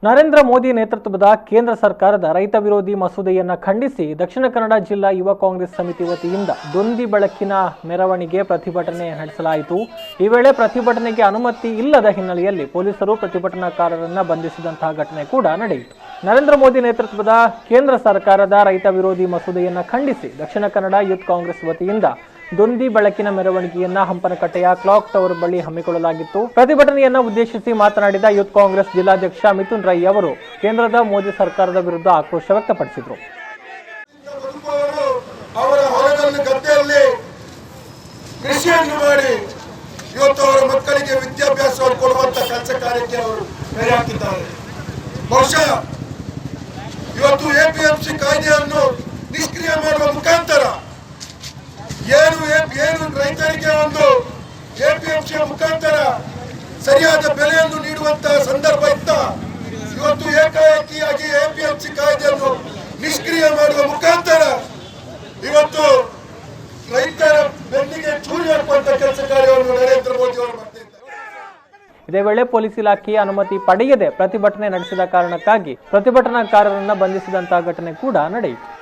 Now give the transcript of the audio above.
ನರೇಂದ್ರ ಮೋದಿ ನೇತೃತ್ವದ ಕೇಂದ್ರ ಸರ್ಕಾರದ ರೈತ ವಿರೋಧಿ ಮಸೂದೆಯನ್ನು ಖಂಡಿಸಿ ದಕ್ಷಿಣ ಕನ್ನಡ ಜಿಲ್ಲಾ ಯುವ ಕಾಂಗ್ರೆಸ್ ಸಮಿತಿ ವತಿಯಿಂದ ದೊಂದಿ ಬೆಳಕಿನ ಮೆರವಣಿಗೆ ಪ್ರತಿಭಟನೆ ನಡೆಸಲಾಯಿತು। ಈ ವೇಳೆ ಪ್ರತಿಭಟನೆಗೆ ಅನುಮತಿ ಇಲ್ಲದ ಹಿನ್ನೆಲೆಯಲ್ಲಿ ಪೊಲೀಸರು ಪ್ರತಿಭಟನಾಕಾರರನ್ನು ಬಂಧಿಸಿದಂತಹ ಘಟನೆ ಕೂಡ ನಡೆಯಿತು। ನರೇಂದ್ರ ಮೋದಿ ನೇತೃತ್ವದ ಕೇಂದ್ರ ಸರ್ಕಾರದ ರೈತ ವಿರೋಧಿ ಮಸೂದೆಯನ್ನು ಖಂಡಿಸಿ ದಕ್ಷಿಣ ಕನ್ನಡ ಯೂತ್ ಕಾಂಗ್ರೆಸ್ ವತಿಯಿಂದ ದೊಂದಿ ಬೆಳಕಿನ ಮೆರವಣಿಗೆಯನ್ನ ಹಂಪನಕಟ್ಟೆಯ ಕ್ಲಾಕ್ ಟವರ್ ಬಳಿ ಹಮ್ಮಿಕೊಳ್ಳಲಾಗಿತ್ತು। ಪ್ರತಿಭಟನೆಯನ್ನ ಉದ್ದೇಶಿಸಿ ಮಾತನಾಡಿದ ಯೂತ್ ಕಾಂಗ್ರೆಸ್ ಜಿಲ್ಲಾಧ್ಯಕ್ಷ ಮಿಥುನ್ ರೈ ಅವರು ಕೇಂದ್ರದ ಮೋದಿ ಸರ್ಕಾರದ ವಿರುದ್ಧ ಆಕ್ರೋಶ ವ್ಯಕ್ತಪಡಿಸಿದರು। ಅವರ ಹೊಲದಲ್ಲಿ ಗದ್ದೆಯಲ್ಲಿ ಕೃಷಿಯನ್ನು ಮಾಡಿ ಇವತ್ತು ಅವರ ಮಕ್ಕಳಿಗೆ ವಿದ್ಯಾಭ್ಯಾಸವನ್ನು ಕೊಡುವಂತ ಕೆಲಸ ಕಾರ್ಯಕ್ಕೆ ಅವರು ಕೈ ಹಾಕಿದ್ದಾರೆ। ಬಹುಶಃ ಇವತ್ತು ಎಪಿಎಂಸಿ ಕಾಯ್ದೆಯನ್ನು ನಿಷ್ಕ್ರಿಯ ಮಾಡುವ ಮುಖಾಂತರ ಏನು ರೈತರಿಗೆ ಒಂದು ಎಪಿಎಂಸಿಯ ಮುಖಾಂತರ ಸರಿಯಾದ ಬೆಲೆಯನ್ನು ನೀಡುವಂತಹ ಸಂದರ್ಭ ಇತ್ತ, ಇವತ್ತು ಏಕಾಏಕಿಯಾಗಿ ಎಪಿಎಂಸಿ ಕಾಯ್ದೆಯನ್ನು ನಿಷ್ಕ್ರಿಯ ಮಾಡುವ ಮುಖಾಂತರ ಇವತ್ತು ರೈತರ ಬೆನ್ನಿಗೆ ಚೂರಿ ಹಾಕುವಂತ ಕೆಲಸ ಕಾರ್ಯವನ್ನು ನರೇಂದ್ರ ಮೋದಿ ಅವರು ಮಾಡ್ತಿದ್ದಾರೆ। ಇದೇ ವೇಳೆ ಪೊಲೀಸ್ ಇಲಾಖೆಯ ಅನುಮತಿ ಪಡೆಯದೆ ಪ್ರತಿಭಟನೆ ನಡೆಸಿದ ಕಾರಣಕ್ಕಾಗಿ ಪ್ರತಿಭಟನಾಕಾರರನ್ನ ಬಂಧಿಸಿದಂತಹ ಘಟನೆ ಕೂಡ ನಡೆಯಿತು।